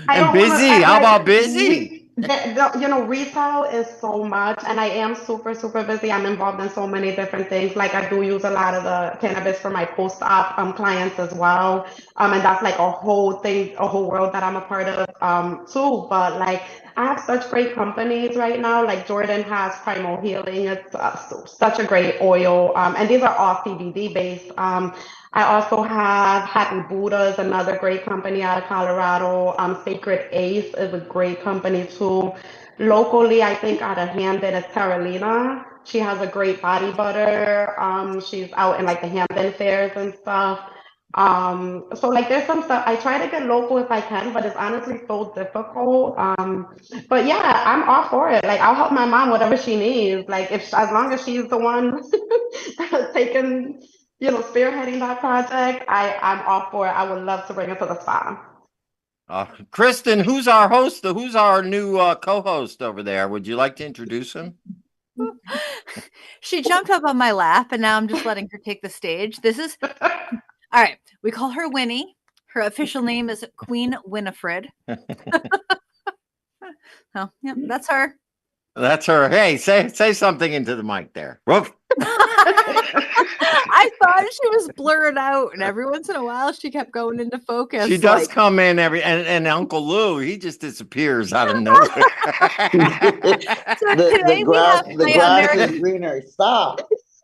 Speaker 4: I
Speaker 1: And
Speaker 4: don't want to
Speaker 1: busy. How about
Speaker 4: like
Speaker 1: busy?
Speaker 4: retail is so much, and I am super super busy. I'm involved in so many different things. Like I do use a lot of the cannabis for my post-op clients as well, and that's like a whole thing, a whole world that I'm a part of too. But like I have such great companies right now. Like Jordan has Primal Healing. It's such a great oil, and these are all CBD based. I also have Happy Buddha is another great company out of Colorado. Sacred Ace is a great company too. Locally, I think out of Hamden is Carolina. She has a great body butter. She's out in like the Hamden fairs and stuff. So like there's some stuff I try to get local if I can, but it's honestly so difficult. But yeah, I'm all for it. Like I'll help my mom whatever she needs. Like if as long as she's the one taking spearheading that project, I'm all for it. I would love to bring it to the spa.
Speaker 1: Kristen, who's our host? Who's our new co-host over there? Would you like to introduce him?
Speaker 2: She jumped up on my lap, and now I'm just letting her take the stage. This is all right. We call her Winnie. Her official name is Queen Winifred. Oh, yeah, that's her.
Speaker 1: That's her. Hey, say something into the mic there. Woof.
Speaker 2: I thought she was blurred out, and every once in a while she kept going into focus.
Speaker 1: She does
Speaker 2: like,
Speaker 1: come in and Uncle Lou, he just disappears out of nowhere.
Speaker 2: so
Speaker 3: The
Speaker 2: today we
Speaker 3: grass
Speaker 2: have
Speaker 3: the
Speaker 2: my
Speaker 3: grass
Speaker 2: American.
Speaker 3: is greener. Stop.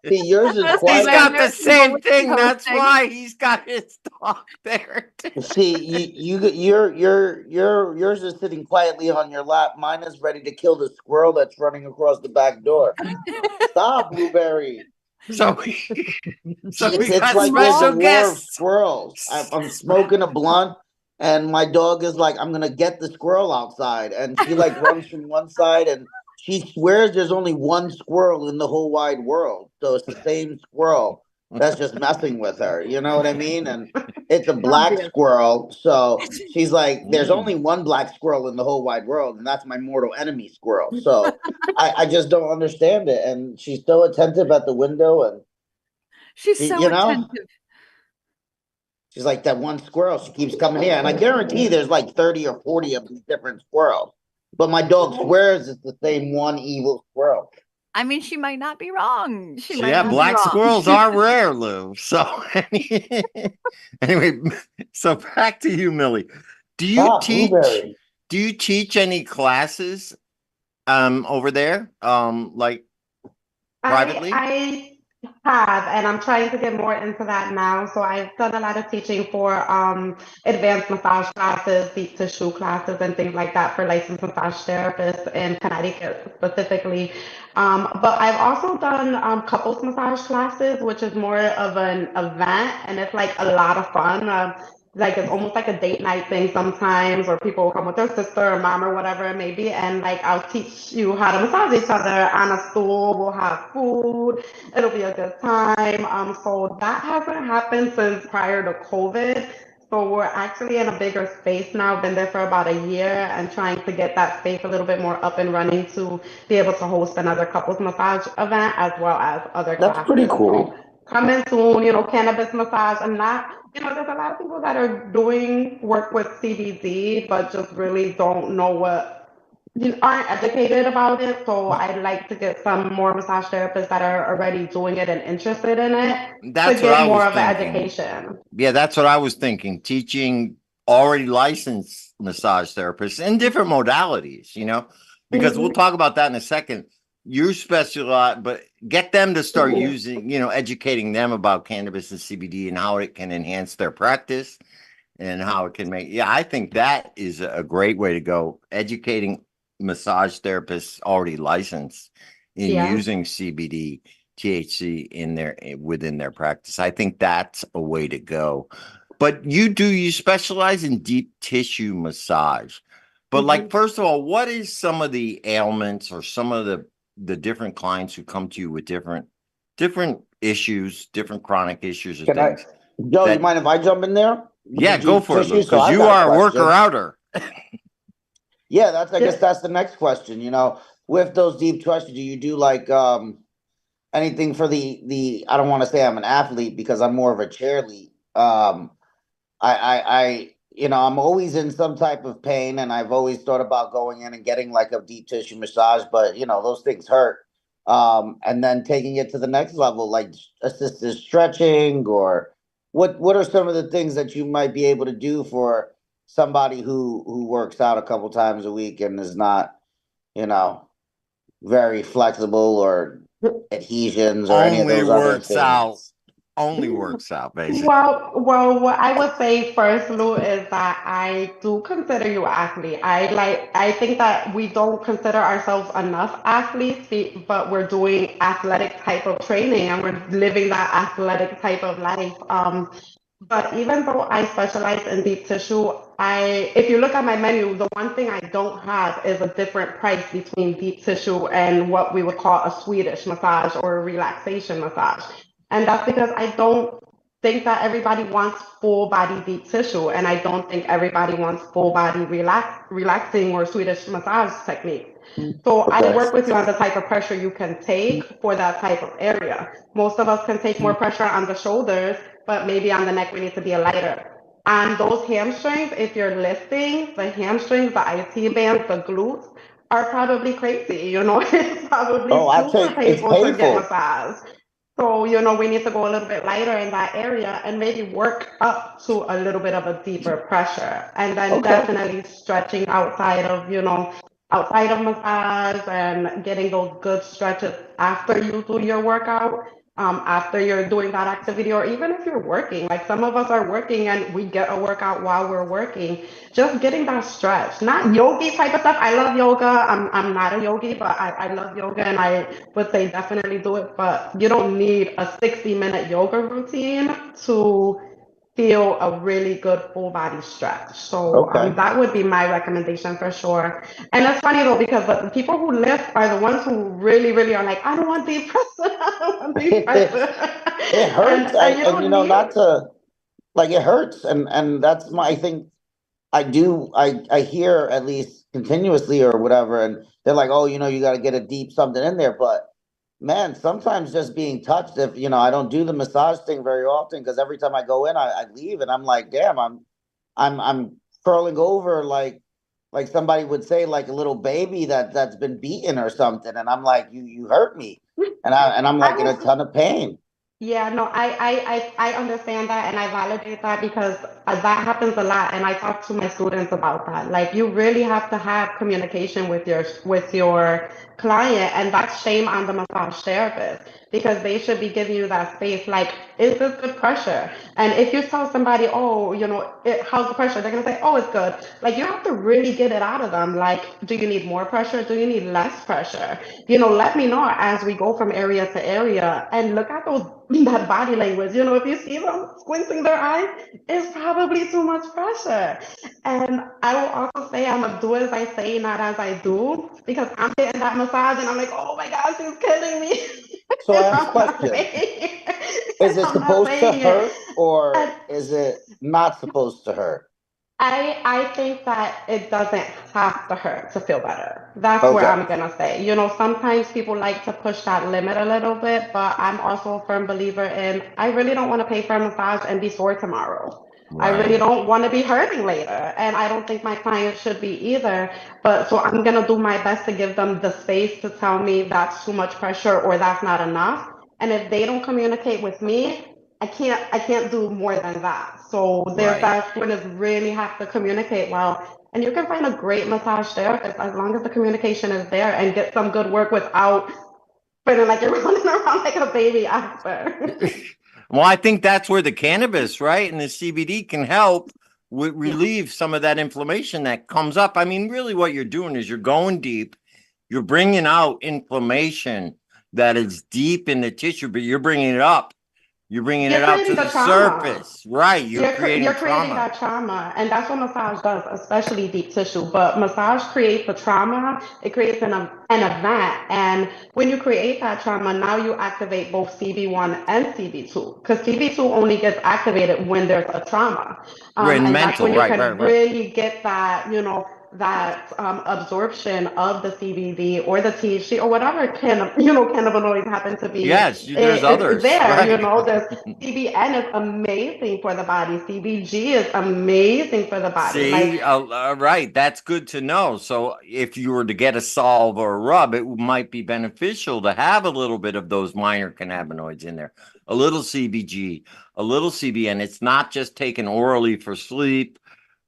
Speaker 3: See, yours is
Speaker 2: He's
Speaker 1: He's
Speaker 3: quiet.
Speaker 1: got the
Speaker 2: American
Speaker 1: same
Speaker 2: Bully
Speaker 1: thing. That's
Speaker 2: hosting.
Speaker 1: why he's got his dog there.
Speaker 3: See, yours is sitting quietly on your lap. Mine is ready to kill the squirrel that's running across the back door. Stop, Blueberry.
Speaker 1: So we
Speaker 3: It's
Speaker 1: got
Speaker 3: like there's a
Speaker 1: special
Speaker 3: war of
Speaker 1: guests.
Speaker 3: squirrels. I'm smoking a blunt, and my dog is like, "I'm gonna get the squirrel outside," and she like runs from one side, and she swears there's only one squirrel in the whole wide world. So it's the same squirrel that's just messing with her. You know what I mean? And it's a black
Speaker 2: Obvious.
Speaker 3: squirrel, so she's like, "There's
Speaker 1: Mm.
Speaker 3: only one black squirrel in the whole wide world, and that's my mortal enemy squirrel." So I just don't understand it, and she's so attentive at the window, and
Speaker 2: She's
Speaker 3: you
Speaker 2: so
Speaker 3: know.
Speaker 2: attentive.
Speaker 3: She's like that one squirrel. She keeps coming here, and I guarantee there's like 30 or 40 of these different squirrels. But my dog swears it's the same one evil squirrel.
Speaker 2: I mean, she might not be wrong. She
Speaker 1: So
Speaker 2: might
Speaker 1: yeah,
Speaker 2: not be
Speaker 1: black
Speaker 2: wrong.
Speaker 1: squirrels are rare, Lou. So anyway, so back to you, Millie. Do you
Speaker 3: Stop,
Speaker 1: teach?
Speaker 3: Blueberry.
Speaker 1: Do you teach any classes over there? Like privately?
Speaker 4: I have, and I'm trying to get more into that now. So I've done a lot of teaching for advanced massage classes, deep tissue classes, and things like that for licensed massage therapists in Connecticut specifically. But I've also done couples massage classes, which is more of an event, and it's like a lot of fun. Like it's almost like a date night thing sometimes, or people will come with their sister or mom or whatever it may be, and like I'll teach you how to massage each other on a stool. We'll have food. It'll be a good time. So that hasn't happened since prior to COVID. So we're actually in a bigger space now. Been there for about a year and trying to get that space a little bit more up and running to be able to host another couples massage event as well as other
Speaker 3: That's pretty
Speaker 4: classes.
Speaker 3: cool.
Speaker 4: So coming soon, cannabis massage and not, there's a lot of people that are doing work with CBD, but just really don't know aren't educated about it. So I'd like to get some more massage therapists that are already doing it and interested in it to
Speaker 1: That's what
Speaker 4: give
Speaker 1: I
Speaker 4: more
Speaker 1: was
Speaker 4: of an
Speaker 1: thinking.
Speaker 4: education.
Speaker 1: Yeah, that's what I was thinking. Teaching already licensed massage therapists in different modalities, because we'll talk about that in a second. You specialize, but get them to start using, educating them about cannabis and CBD and how it can enhance their practice and how it can make. Yeah, I think that is a great way to go. Educating massage therapists already licensed in
Speaker 4: Yeah.
Speaker 1: using CBD, THC within their practice. I think that's a way to go. But you specialize in deep tissue massage. But like, first of all, what is some of the ailments or some of the different clients who come to you with different issues, different chronic issues or
Speaker 3: Can I,
Speaker 1: things?
Speaker 3: Joe, you
Speaker 1: that-
Speaker 3: mind if I jump in there? With
Speaker 1: Yeah,
Speaker 3: the
Speaker 1: go
Speaker 3: deep
Speaker 1: for it,
Speaker 3: tissue?
Speaker 1: Lou,
Speaker 3: So
Speaker 1: because
Speaker 3: I
Speaker 1: you
Speaker 3: got a
Speaker 1: are a
Speaker 3: question.
Speaker 1: worker outer.
Speaker 3: Yeah, I guess that's the next question. With those deep tissue, do you do like anything for the I don't want to say I'm an athlete because I'm more of a cheerlead. I'm always in some type of pain, and I've always thought about going in and getting like a deep tissue massage, but those things hurt. And then taking it to the next level, like assisted stretching, or what are some of the things that you might be able to do for somebody who works out a couple times a week and is not, you know, very flexible, or adhesions or any of
Speaker 1: Only
Speaker 3: those other
Speaker 1: works out.
Speaker 3: things?
Speaker 1: Only works out, basically.
Speaker 4: Well, what I would say first, Lou, is that I do consider you an athlete. I think that we don't consider ourselves enough athletes, but we're doing athletic type of training and we're living that athletic type of life. But even though I specialize in deep tissue, if you look at my menu, the one thing I don't have is a different price between deep tissue and what we would call a Swedish massage or a relaxation massage. And that's because I don't think that everybody wants full body deep tissue, and I don't think everybody wants full body relaxing or Swedish massage technique. So I
Speaker 3: Okay.
Speaker 4: work with you on the type of pressure you can take for that type of area. Most of us can take more pressure on the shoulders, but maybe on the neck we need to be a lighter. On those hamstrings, if you're lifting, the hamstrings, the IT bands, the glutes are probably crazy. It's probably
Speaker 3: Oh, I
Speaker 4: super
Speaker 3: take it's
Speaker 4: painful to get
Speaker 3: painful.
Speaker 4: massaged. So, we need to go a little bit lighter in that area and maybe work up to a little bit of a deeper pressure. And then
Speaker 3: Okay.
Speaker 4: definitely stretching outside of massage and getting those good stretches after you do your workout, after you're doing that activity, or even if you're working. Like some of us are working and we get a workout while we're working, just getting that stretch, not yogi type of stuff. I love yoga. I'm not a yogi, but I love yoga and I would say definitely do it. But you don't need a 60-minute yoga routine to feel a really good full body stretch. So
Speaker 3: Okay.
Speaker 4: that would be my recommendation for sure. And it's funny though, because the people who lift are the ones who really, really are like, I don't want deep pressure. I don't want deep pressure.
Speaker 3: It hurts.
Speaker 4: And you
Speaker 3: And
Speaker 4: don't need
Speaker 3: not
Speaker 4: it.
Speaker 3: to, like, it hurts. And that's my, I think I hear at least continuously or whatever, and they're like, oh, you got to get a deep something in there. But man, sometimes just being touched, if, I don't do the massage thing very often because every time I go in, I leave and I'm like, damn, I'm curling over like somebody would say, like a little baby that's been beaten or something. And I'm like, you hurt me. And I'm
Speaker 4: I
Speaker 3: like in a
Speaker 4: will.
Speaker 3: ton of pain.
Speaker 4: Yeah, no, I understand that and I validate that because that happens a lot and I talk to my students about that. Like you really have to have communication with your client and that's shame on the massage therapist because they should be giving you that space. Like, is this good pressure? And if you tell somebody, oh, how's the pressure? They're gonna say, oh, it's good. Like you have to really get it out of them. Like, do you need more pressure? Do you need less pressure? Let me know as we go from area to area and look at those that body language. If you see them squinting their eyes, it's probably too much pressure. And I will also say I'm a do as I say, not as I do, because I'm getting that massage and I'm like, oh my gosh, she's killing me.
Speaker 3: So I
Speaker 4: if
Speaker 3: have a
Speaker 4: I'm not
Speaker 3: question.
Speaker 4: saying
Speaker 3: Is
Speaker 4: if
Speaker 3: it
Speaker 4: I'm not
Speaker 3: supposed to
Speaker 4: saying it.
Speaker 3: hurt or
Speaker 4: And
Speaker 3: is it not supposed to hurt?
Speaker 4: I think that it doesn't have to hurt to feel better. That's where
Speaker 3: Okay.
Speaker 4: I'm gonna say. Sometimes people like to push that limit a little bit, but I'm also a firm believer in I really don't want to pay for a massage and be sore tomorrow. I really
Speaker 1: Right.
Speaker 4: don't want to be hurting later, and I don't think my clients should be either. But so I'm gonna do my best to give them the space to tell me that's too much pressure or that's not enough. And if they don't communicate with me, I can't do more than that. So there's
Speaker 1: Right.
Speaker 4: that students really have to communicate well. And you can find a great massage therapist as long as the communication is there and get some good work without feeling like you're running around like a baby after.
Speaker 1: Well, I think that's where the cannabis, right, and the CBD can help
Speaker 4: Yeah.
Speaker 1: relieve some of that inflammation that comes up. I mean, really, what you're doing is you're going deep, you're bringing out inflammation that is deep in the tissue, but you're bringing it up, you're bringing
Speaker 4: You're
Speaker 1: it out to
Speaker 4: creating the
Speaker 1: the
Speaker 4: trauma.
Speaker 1: surface, right? You're
Speaker 4: You're
Speaker 1: creating
Speaker 4: creating
Speaker 1: trauma.
Speaker 4: that trauma, and that's what massage does, especially deep tissue. But massage creates the trauma. It creates an event, and when you create that trauma, now you activate both CB1 and CB2, because CB2 only gets activated when there's a trauma,
Speaker 1: Right,
Speaker 4: and that's
Speaker 1: mental,
Speaker 4: when you
Speaker 1: right, right,
Speaker 4: can
Speaker 1: right.
Speaker 4: really get that absorption of the CBD or the THC or whatever cannabinoids happen to be.
Speaker 1: Yes, there's
Speaker 4: It's
Speaker 1: others,
Speaker 4: there.
Speaker 1: right?
Speaker 4: There's CBN is amazing for the body. CBG is amazing for the body. Like,
Speaker 1: See, right. That's good to know. So, if you were to get a solve or a rub, it might be beneficial to have a little bit of those minor cannabinoids in there, a little CBG, a little CBN. It's not just taken orally for sleep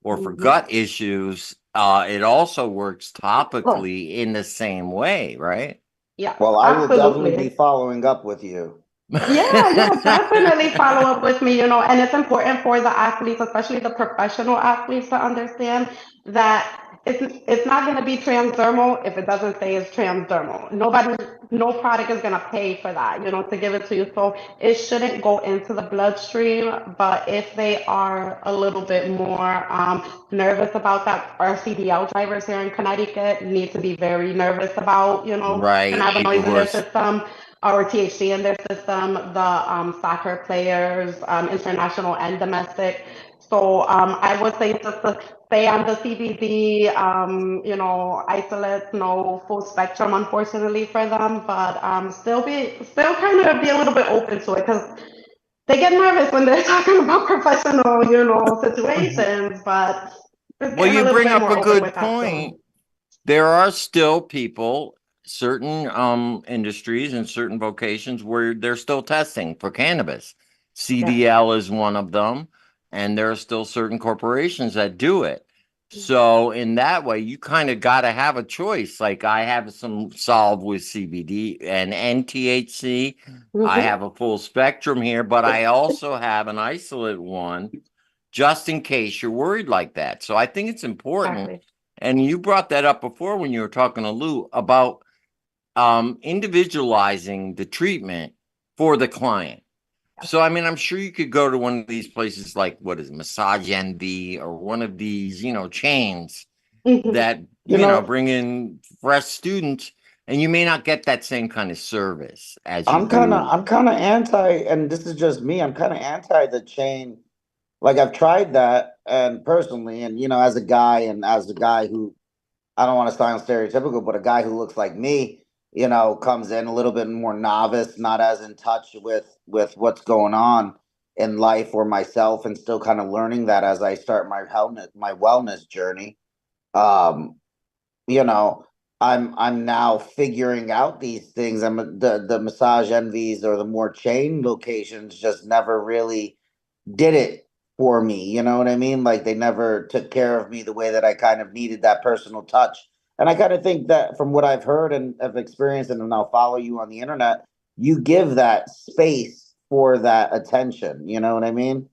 Speaker 1: or for
Speaker 4: mhm.
Speaker 1: gut issues. It also works
Speaker 3: Huh.
Speaker 1: topically in the same way, right?
Speaker 4: Yes,
Speaker 3: Well, I will definitely be
Speaker 4: absolutely.
Speaker 3: following up with you.
Speaker 4: Yeah, definitely follow up with me, and it's important for the athletes, especially the professional athletes, to understand that it's not going to be transdermal if it doesn't say it's transdermal. No product is going to pay for that, to give it to you. So it shouldn't go into the bloodstream, but if they are a little bit more nervous about that, our CDL drivers here in Connecticut need to be very nervous about,
Speaker 1: Right. People
Speaker 4: cannabinoids
Speaker 1: who
Speaker 4: in
Speaker 1: are
Speaker 4: their system or THC in their system, the soccer players, international and domestic. So I would say just to stay on the CBD, isolates, no full spectrum, unfortunately for them, but still kind of be a little bit open to it because they get nervous when they're talking about professional, situations, but just
Speaker 1: Well,
Speaker 4: getting a
Speaker 1: you
Speaker 4: little
Speaker 1: bring
Speaker 4: bit
Speaker 1: up
Speaker 4: more
Speaker 1: a
Speaker 4: open
Speaker 1: good
Speaker 4: with that
Speaker 1: point.
Speaker 4: too.
Speaker 1: There are still people, certain industries and certain vocations where they're still testing for cannabis.
Speaker 4: Yeah.
Speaker 1: CDL is one of them, and there are still certain corporations that do it. So in that way, you kind of got to have a choice. Like I have some solved with CBD and THC. I
Speaker 4: Mm-hmm.
Speaker 1: have a full spectrum here, but I also have an isolate one just in case you're worried like that. So I think it's important.
Speaker 4: Exactly.
Speaker 1: And you brought that up before when you were talking to Lou about individualizing the treatment for the client. So, I mean, I'm sure you could go to one of these places like what is it, Massage Envy or one of these, chains
Speaker 4: Hmm.
Speaker 1: that,
Speaker 3: You know,
Speaker 1: bring in fresh students, and you may not get that same kind of service as you do.
Speaker 3: I'm kind of anti, and this is just me. I'm kind of anti the chain. Like I've tried that, and personally, and as a guy, and as a guy who I don't want to sound stereotypical, but a guy who looks like me, comes in a little bit more novice, not as in touch with what's going on in life or myself, and still kind of learning that as I start my wellness journey. Um, you know, I'm now figuring out these things. The massage envies or the more chain locations just never really did it for me. You know what I mean? Like they never took care of me the way that I kind of needed that personal touch. And I kind of think that from what I've heard and have experienced, and I'll follow you on the internet, you give that space for that attention. You know what I mean?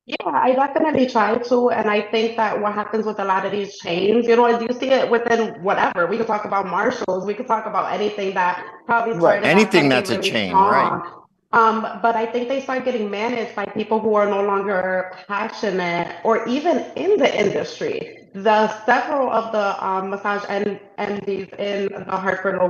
Speaker 4: Yeah, I definitely try to, and I think that what happens with a lot of these chains, is you see it within whatever. We could talk about Marshalls, we could talk about anything that probably
Speaker 3: Right.
Speaker 4: started as
Speaker 1: Anything
Speaker 4: something
Speaker 1: that's a
Speaker 4: really
Speaker 1: chain, right?
Speaker 4: small. But I think they start getting managed by people who are no longer passionate or even in the industry. The several of the massage and these in the Hartford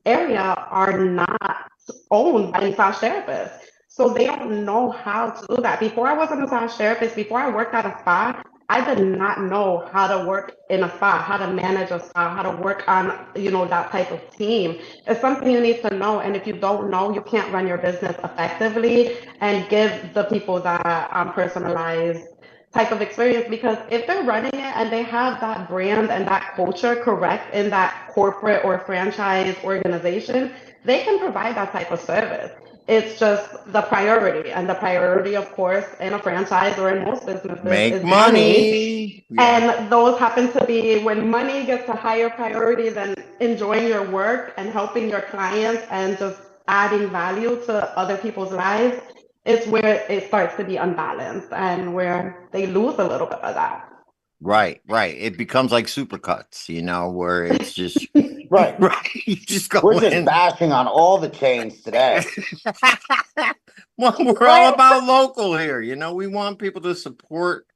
Speaker 4: area are not owned by massage therapists. So they don't know how to do that. Before I was a massage therapist, before I worked at a spa, I did not know how to work in a spa, how to manage a spa, how to work on, that type of team. It's something you need to know. And if you don't know, you can't run your business effectively and give the people that personalized type of experience, because if they're running it and they have that brand and that culture correct in that corporate or franchise organization, they can provide that type of service. It's just the priority. And the priority, of course, in a franchise or in most businesses
Speaker 1: Make
Speaker 4: is money.
Speaker 1: money. Yeah.
Speaker 4: And those happen to be when money gets a higher priority than enjoying your work and helping your clients and just adding value to other people's lives, it's where it starts to be unbalanced and where they lose a little bit of that.
Speaker 1: Right, right. It becomes like supercuts, where it's just
Speaker 3: Right.
Speaker 1: right. You just go
Speaker 3: We're just
Speaker 1: in.
Speaker 3: bashing on all the chains today.
Speaker 1: Well, we're all
Speaker 2: Well,
Speaker 1: about local here. We want people to support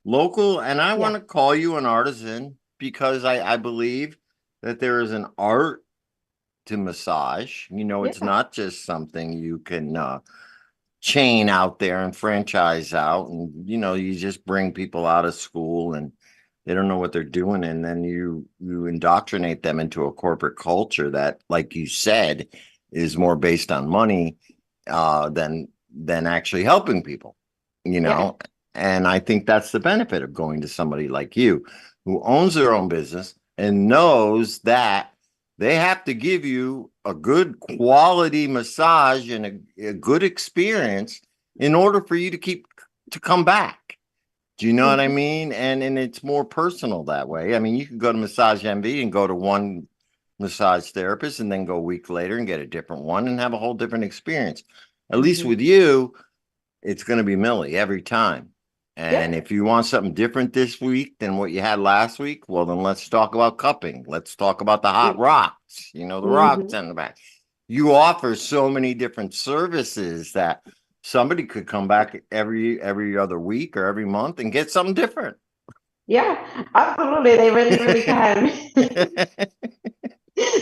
Speaker 1: local, and I want
Speaker 4: Yeah.
Speaker 1: to call you an artisan because I believe that there is an art to massage. It's
Speaker 4: Yeah.
Speaker 1: not just something you can chain out there and franchise out, and you just bring people out of school and they don't know what they're doing, and then you indoctrinate them into a corporate culture that, like you said, is more based on money than actually helping people you
Speaker 4: Yeah.
Speaker 1: know and I think that's the benefit of going to somebody like you who owns their own business and knows that they have to give you a good quality massage and a good experience in order for you to come back. Do you know what I
Speaker 4: Mhm.
Speaker 1: mean? And it's more personal that way. I mean, you can go to Massage MV and go to one massage therapist and then go a week later and get a different one and have a whole different experience. At least
Speaker 4: Mhm.
Speaker 1: with you, it's going to be Millie every time.
Speaker 4: Yeah.
Speaker 1: And if you want something different this week than what you had last week, well, then let's talk about cupping. Let's talk about the hot rocks, the rocks
Speaker 4: Mhm.
Speaker 1: in the back. You offer so many different services that somebody could come back every other week or every month and get something different.
Speaker 4: Yeah, absolutely. They really, really can.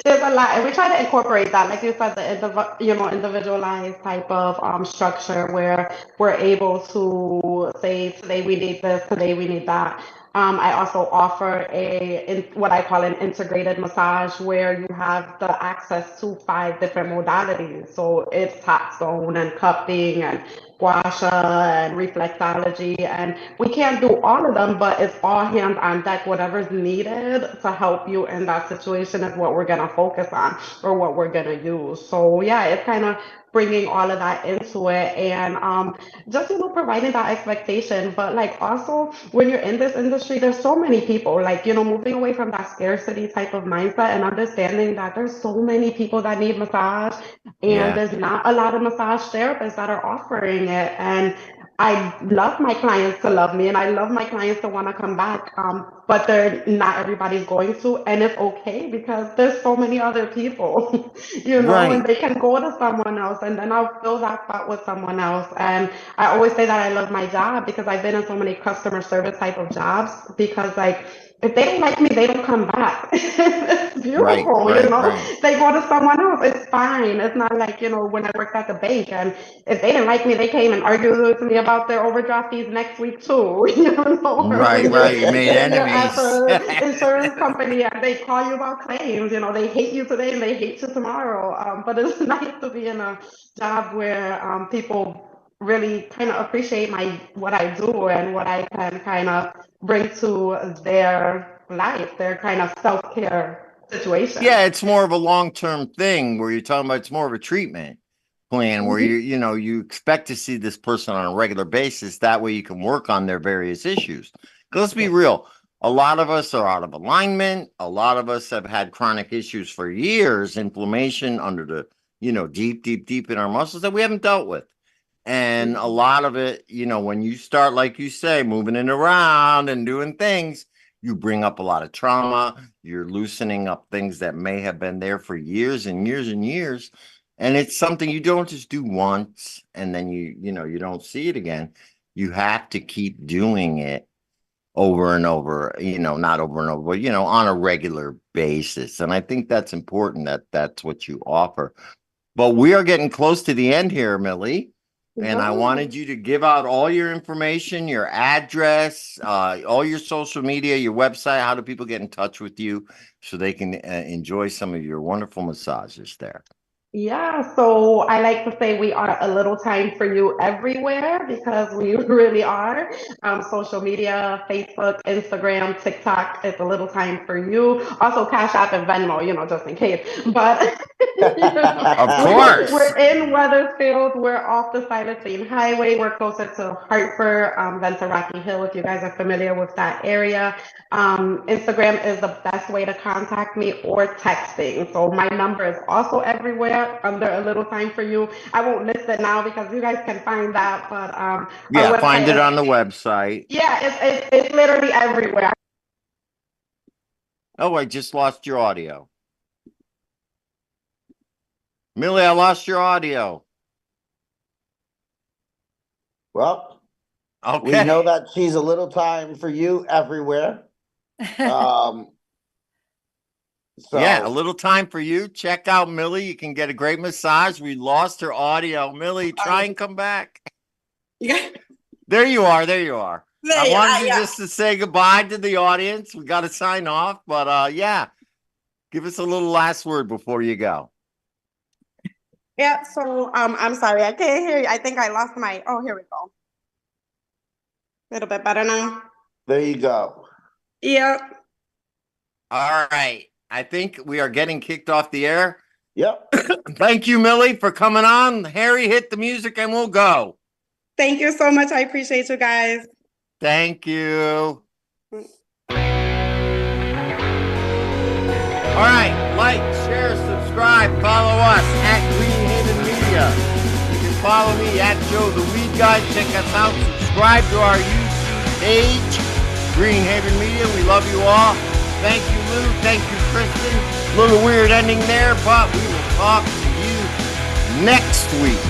Speaker 4: There's a lot, and we try to incorporate that, like you said, individualized type of structure where we're able to say today we need this, today we need that. I also offer what I call an integrated massage where you have the access to 5 different modalities. So it's hot zone and cupping and gua sha and reflexology. And we can't do all of them, but it's all hands on deck. Whatever's needed to help you in that situation is what we're going to focus on or what we're going to use. So yeah, it's kind of bringing all of that into it and just providing that expectation. But like also when you're in this industry, there's so many people like moving away from that scarcity type of mindset and understanding that there's so many people that need massage and
Speaker 1: Yeah.
Speaker 4: there's not a lot of massage therapists that are offering it. And I love my clients to love me and I love my clients to want to come back. But they're not everybody's going to, and it's okay because there's so many other people, and
Speaker 1: Right.
Speaker 4: they can go to someone else and then I'll fill that spot with someone else. And I always say that I love my job because I've been in so many customer service type of jobs because like if they don't like me, they don't come back. It's
Speaker 1: Right.
Speaker 4: beautiful,
Speaker 1: Right. Right.
Speaker 4: They go to someone else. It's fine. It's not like, when I worked at the bank and if they didn't like me, they came and argued with me about their overdraft fees next week too, or
Speaker 1: Right. Right. You made
Speaker 4: when you're at
Speaker 1: enemies.
Speaker 4: the insurance company and they call you about claims, they hate you today and they hate you tomorrow. But it's nice to be in a job where people really kind of appreciate what I do and what I can kind of bring to their life, their kind of self-care situation.
Speaker 1: Yeah, it's more of a long-term thing where you're talking about it's more of a treatment plan where
Speaker 4: Mhm.
Speaker 1: you expect to see this person on a regular basis. That way you can work on their various issues. 'Cause let's be
Speaker 4: Yeah.
Speaker 1: real. A lot of us are out of alignment. A lot of us have had chronic issues for years, inflammation under the, deep, deep, deep in our muscles that we haven't dealt with. And a
Speaker 4: Mhm.
Speaker 1: lot of it, when you start, like you say, moving it around and doing things, you bring up a lot of trauma. You're loosening up things that may have been there for years and years and years. And it's something you don't just do once and then you don't see it again. You have to keep doing it over and over, not over and over, but on a regular basis. And I think that's important that that's what you offer. But we are getting close to the end here, Millie. And I wanted
Speaker 4: Yes.
Speaker 1: you to give out all your information, your address, all your social media, your website. How do people get in touch with you so they can enjoy some of your wonderful massages there?
Speaker 4: Yeah, so I like to say we are a little time for you everywhere because we really are. Social media, Facebook, Instagram, TikTok, it's a little time for you. Also, Cash App and Venmo, just in case. But
Speaker 1: Of
Speaker 4: we're
Speaker 1: course.
Speaker 4: in Weathersfield. We're off the Silentine Highway. We're closer to Hartford than to Rocky Hill, if you guys are familiar with that area. Instagram is the best way to contact me or texting. So my number is also everywhere under a little time for you. I won't list it now because you guys can find that, but our
Speaker 1: Yeah, find
Speaker 4: website
Speaker 1: it
Speaker 4: is,
Speaker 1: on the website.
Speaker 4: yeah, it's literally everywhere.
Speaker 1: Oh, I just lost your audio. Millie, I lost your audio.
Speaker 3: Well, we
Speaker 1: Okay.
Speaker 3: know that she's a little time for you everywhere. Um,
Speaker 1: Yeah, a
Speaker 3: so
Speaker 1: little time for you. Check out Millie. You can get a great massage. We lost her audio. Millie, try and come back.
Speaker 5: Yeah.
Speaker 1: There you are. There you are. I
Speaker 5: There,
Speaker 1: wanted you
Speaker 5: yeah.
Speaker 1: just to say goodbye to the audience. We got to sign off, but yeah, give us a little last word before you go.
Speaker 5: Yeah, so I'm sorry, I can't hear you. I think I lost my, oh, here we go. A little bit better now.
Speaker 3: there you go.
Speaker 5: Yeah.
Speaker 1: All right. I think we are getting kicked off the air.
Speaker 3: Yep.
Speaker 1: Thank you, Millie, for coming on. Harry, hit the music and we'll go.
Speaker 5: Thank you so much. I appreciate you guys.
Speaker 1: Thank you. All right, like, share, subscribe, follow us at Green Haven Media. You can follow me at Joe the Weed Guy. Check us out. Subscribe to our YouTube page, Green Haven Media. We love you all. Thank you, Lou. Thank you, Kristen. A little weird ending there, but we will talk to you next week.